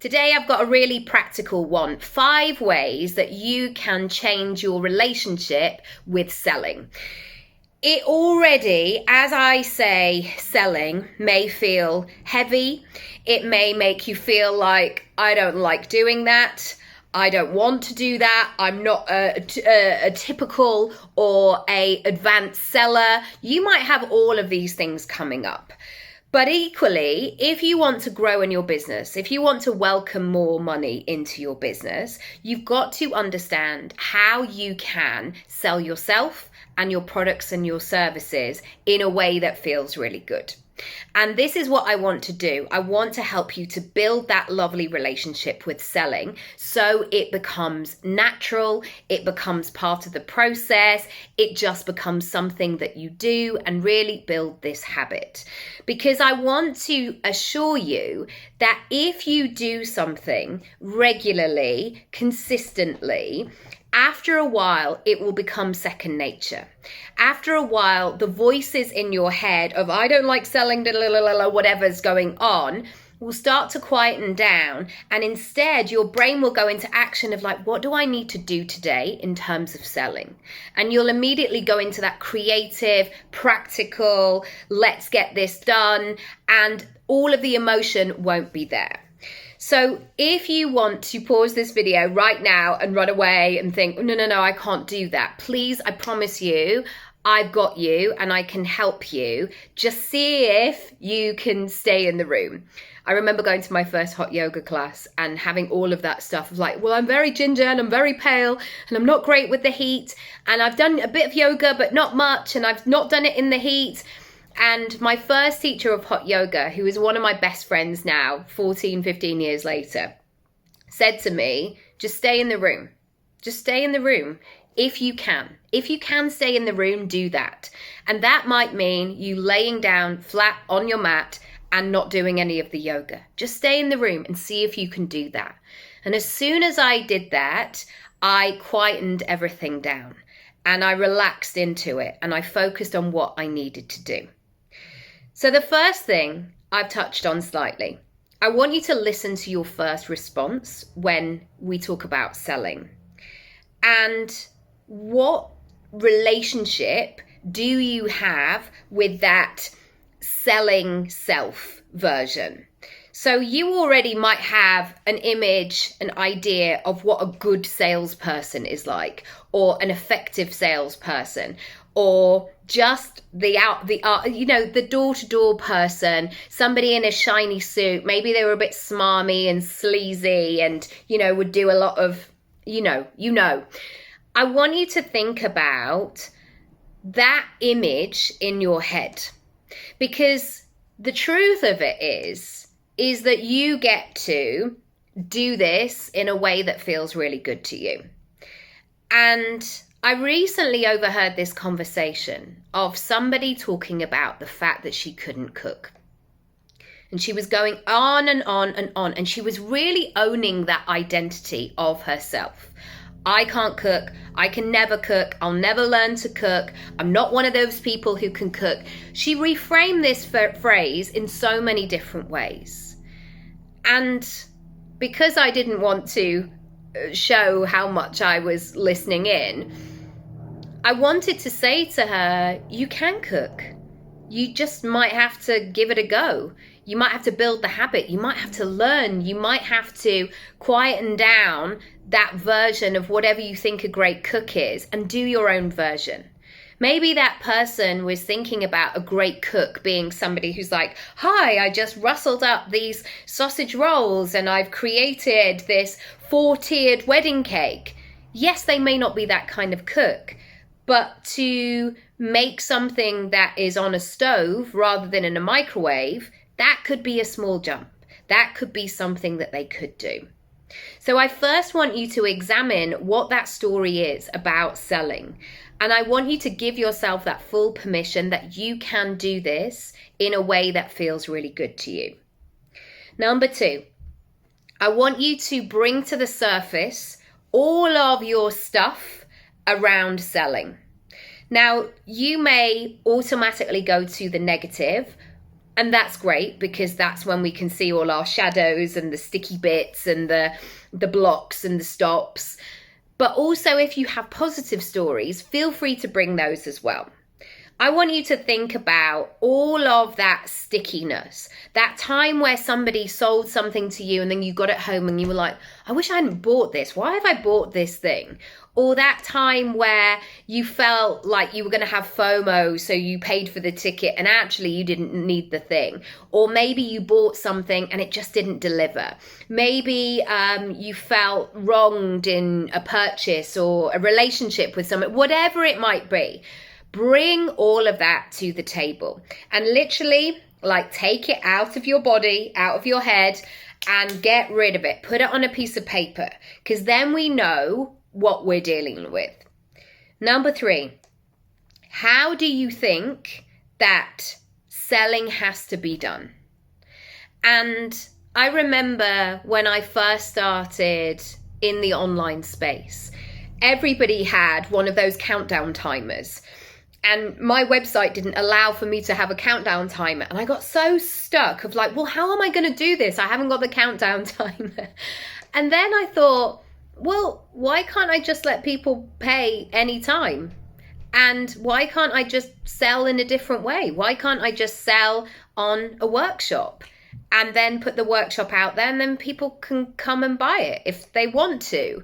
Today I've got a really practical one. 5 ways that you can change your relationship with selling. It already, as I say, selling may feel heavy. It may make you feel like, I don't like doing that. I don't want to do that. I'm not a typical or a advanced seller. You might have all of these things coming up. But equally, if you want to grow in your business, if you want to welcome more money into your business, you've got to understand how you can sell yourself and your products and your services in a way that feels really good. And this is what I want to do. I want to help you to build that lovely relationship with selling so it becomes natural, it becomes part of the process, it just becomes something that you do and really build this habit. Because I want to assure you that if you do something regularly, consistently, after a while, it will become second nature. After a while, the voices in your head of, I don't like selling, whatever's going on, will start to quieten down. And instead, your brain will go into action of like, what do I need to do today in terms of selling? And you'll immediately go into that creative, practical, let's get this done. And all of the emotion won't be there. So if you want to pause this video right now and run away and think, no, I can't do that. Please, I promise you, I've got you and I can help you. Just see if you can stay in the room. I remember going to my first hot yoga class and having all of that stuff of like, well, I'm very ginger and I'm very pale and I'm not great with the heat. And I've done a bit of yoga, but not much. And I've not done it in the heat. And my first teacher of hot yoga, who is one of my best friends now, 14, 15 years later, said to me, just stay in the room. Just stay in the room if you can. If you can stay in the room, do that. And that might mean you laying down flat on your mat and not doing any of the yoga. Just stay in the room and see if you can do that. And as soon as I did that, I quietened everything down and I relaxed into it and I focused on what I needed to do. So the first thing I've touched on slightly, I want you to listen to your first response when we talk about selling. And what relationship do you have with that selling self version? So you already might have an image, an idea of what a good salesperson is like, or an effective salesperson, or just the door-to-door person, somebody in a shiny suit. Maybe they were a bit smarmy and sleazy and, would do a lot of, I want you to think about that image in your head, because the truth of it is that you get to do this in a way that feels really good to you. And I recently overheard this conversation of somebody talking about the fact that she couldn't cook. And she was going on and on and on, and she was really owning that identity of herself. I can't cook. I can never cook. I'll never learn to cook. I'm not one of those people who can cook. She reframed this phrase in so many different ways. And because I didn't want to show how much I was listening in, I wanted to say to her, you can cook. You just might have to give it a go. You might have to build the habit. You might have to learn. You might have to quieten down that version of whatever you think a great cook is and do your own version. Maybe that person was thinking about a great cook being somebody who's like, hi, I just rustled up these sausage rolls and I've created this 4-tiered wedding cake. Yes, they may not be that kind of cook, but to make something that is on a stove rather than in a microwave, that could be a small jump. That could be something that they could do. So I first want you to examine what that story is about selling. And I want you to give yourself that full permission that you can do this in a way that feels really good to you. Number 2, I want you to bring to the surface all of your stuff around selling. Now, you may automatically go to the negative, And that's great, because that's when we can see all our shadows and the sticky bits and the blocks and the stops. But also, if you have positive stories, feel free to bring those as well. I want you to think about all of that stickiness, that time where somebody sold something to you and then you got it home and you were like, I wish I hadn't bought this. Why have I bought this thing? Or that time where you felt like you were going to have FOMO, so you paid for the ticket and actually you didn't need the thing. Or maybe you bought something and it just didn't deliver. Maybe you felt wronged in a purchase or a relationship with someone, whatever it might be. Bring all of that to the table and literally take it out of your body, out of your head, and get rid of it. Put it on a piece of paper, because then we know what we're dealing with. Number 3, how do you think that selling has to be done? And I remember when I first started in the online space, everybody had one of those countdown timers. And my website didn't allow for me to have a countdown timer. And I got so stuck of well, how am I going to do this? I haven't got the countdown timer. And then I thought, well, why can't I just let people pay any time? And why can't I just sell in a different way? Why can't I just sell on a workshop and then put the workshop out there and then people can come and buy it if they want to?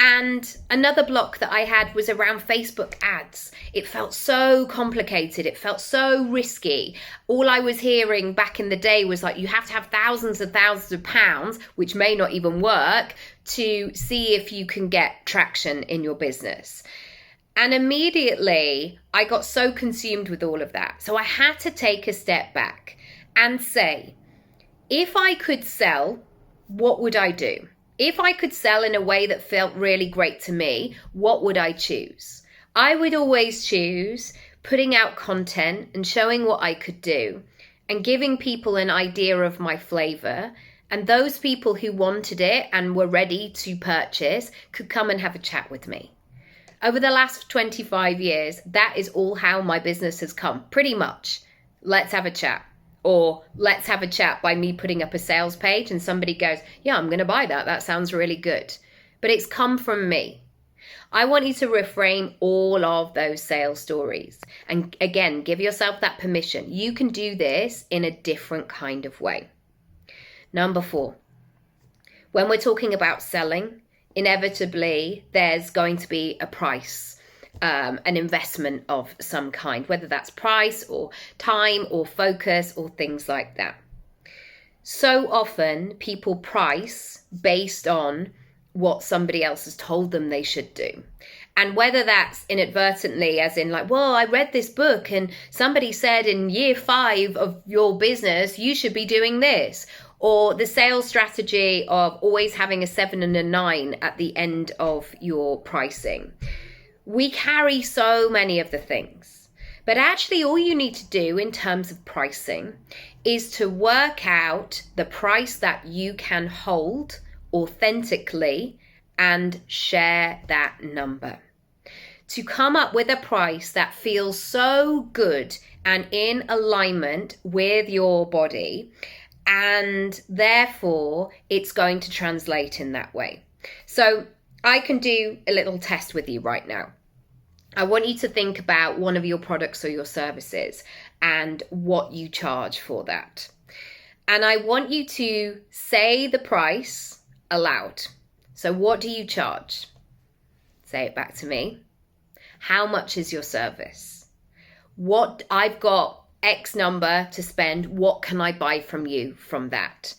And another block that I had was around Facebook ads. It felt so complicated. It felt so risky. All I was hearing back in the day was you have to have thousands and thousands of pounds, which may not even work, to see if you can get traction in your business. And immediately I got so consumed with all of that. So I had to take a step back and say, if I could sell, what would I do? If I could sell in a way that felt really great to me, what would I choose? I would always choose putting out content and showing what I could do and giving people an idea of my flavor. And those people who wanted it and were ready to purchase could come and have a chat with me. Over the last 25 years, that is all how my business has come, pretty much. Let's have a chat. Or let's have a chat by me putting up a sales page and somebody goes, yeah, I'm going to buy that. That sounds really good. But it's come from me. I want you to reframe all of those sales stories. And again, give yourself that permission. You can do this in a different kind of way. Number 4, when we're talking about selling, inevitably there's going to be a price. An investment of some kind, whether that's price or time or focus or things like that. So often people price based on what somebody else has told them they should do. And whether that's inadvertently, as in well, I read this book and somebody said in year 5 of your business, you should be doing this. Or the sales strategy of always having a 7 and a 9 at the end of your pricing. We carry so many of the things, but actually all you need to do in terms of pricing is to work out the price that you can hold authentically and share that number. To come up with a price that feels so good and in alignment with your body, and therefore it's going to translate in that way. So I can do a little test with you right now. I want you to think about one of your products or your services and what you charge for that. And I want you to say the price aloud. So what do you charge? Say it back to me. How much is your service? What I've got X number to spend. What can I buy from you from that?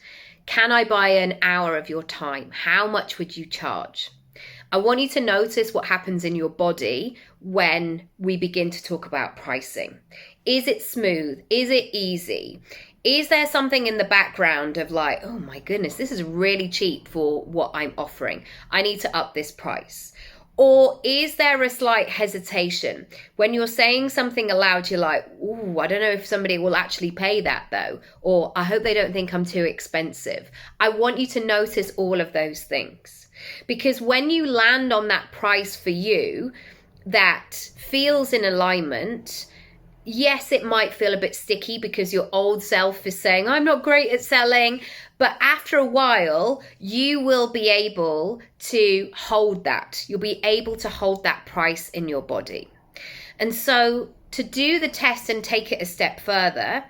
Can I buy an hour of your time? How much would you charge? I want you to notice what happens in your body when we begin to talk about pricing. Is it smooth? Is it easy? Is there something in the background of oh my goodness, this is really cheap for what I'm offering. I need to up this price. Or is there a slight hesitation? When you're saying something aloud, you're ooh, I don't know if somebody will actually pay that though. Or I hope they don't think I'm too expensive. I want you to notice all of those things. Because when you land on that price for you that feels in alignment, Yes, it might feel a bit sticky because your old self is saying, I'm not great at selling. But after a while, you will be able to hold that. You'll be able to hold that price in your body. And so to do the test and take it a step further,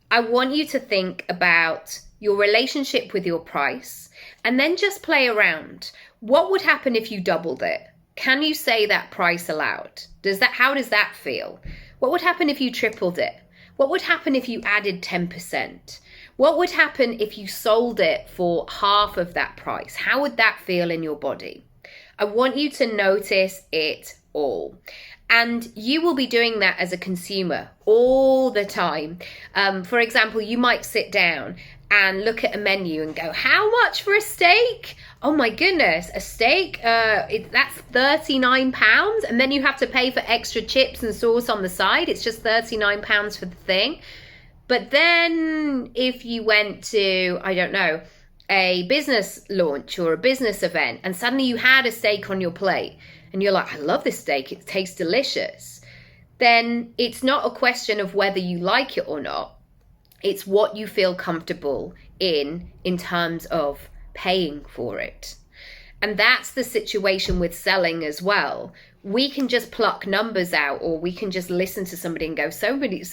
I want you to think about your relationship with your price and then just play around. What would happen if you doubled it? Can you say that price aloud? How does that feel? What would happen if you tripled it? What would happen if you added 10%? What would happen if you sold it for half of that price? How would that feel in your body? I want you to notice it all. And you will be doing that as a consumer all the time. For example, you might sit down and look at a menu and go, how much for a steak? Oh my goodness, a steak, that's £39, and then you have to pay for extra chips and sauce on the side. It's just £39 for the thing. But then if you went to, I don't know, a business launch or a business event, and suddenly you had a steak on your plate, and you're like, I love this steak, it tastes delicious, then it's not a question of whether you like it or not. It's what you feel comfortable in terms of paying for it. And that's the situation with selling as well. We can just pluck numbers out, or we can just listen to somebody and go, somebody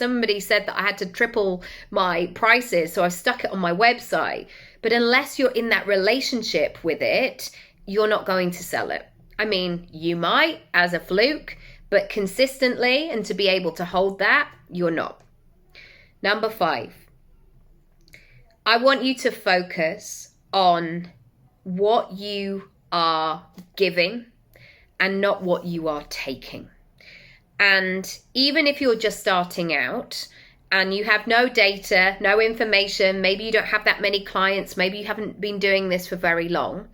said that I had to triple my prices, so I stuck it on my website. But unless you're in that relationship with it, you're not going to sell it. I mean, you might as a fluke, but consistently, and to be able to hold that, you're not. Number 5, I want you to focus on what you are giving and not what you are taking. And even if you're just starting out and you have no data, no information, maybe you don't have that many clients, maybe you haven't been doing this for very long,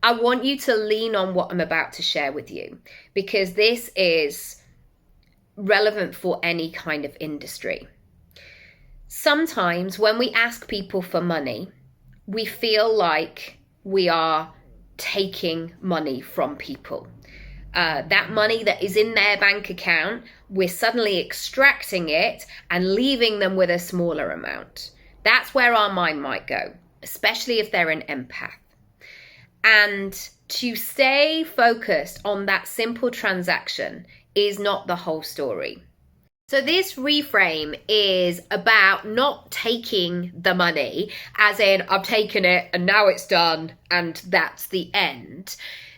I want you to lean on what I'm about to share with you, because this is relevant for any kind of industry. Sometimes when we ask people for money, we feel like we are taking money from people. That money that is in their bank account, we're suddenly extracting it and leaving them with a smaller amount. That's where our mind might go, especially if they're an empath. And to stay focused on that simple transaction is not the whole story. So this reframe is about not taking the money, as in I've taken it and now it's done and that's the end.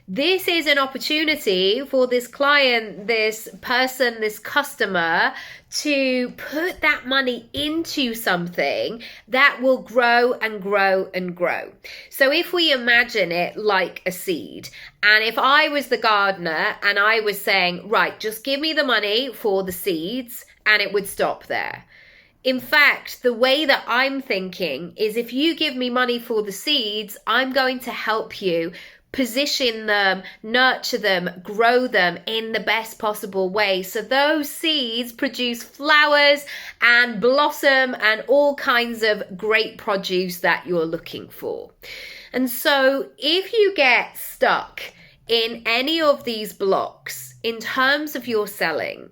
This is an opportunity for this client, this person, this customer to put that money into something that will grow and grow and grow. So if we imagine it like a seed, and if I was the gardener and I was saying, right, just give me the money for the seeds, and it would stop there. In fact, the way that I'm thinking is if you give me money for the seeds, I'm going to help you position them, nurture them, grow them in the best possible way. So those seeds produce flowers and blossom and all kinds of great produce that you're looking for. And so if you get stuck in any of these blocks in terms of your selling,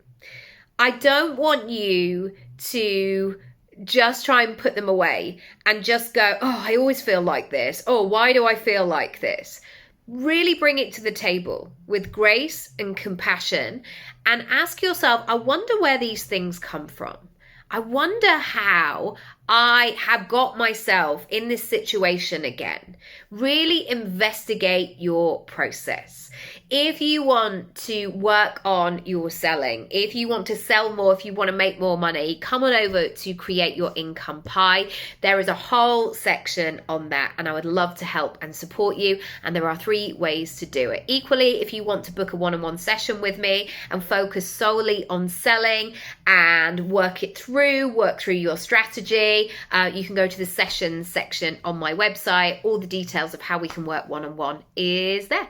I don't want you to just try and put them away and just go, oh, I always feel like this. Oh, why do I feel like this? Really bring it to the table with grace and compassion and ask yourself, I wonder where these things come from. I wonder how I have got myself in this situation again. Really investigate your process. If you want to work on your selling, if you want to sell more, if you want to make more money, come on over to Create Your Income Pie. There is a whole section on that and I would love to help and support you. And there are 3 ways to do it. Equally, if you want to book a one-on-one session with me and focus solely on selling and work through your strategy, you can go to the sessions section on my website. All the details of how we can work one-on-one is there.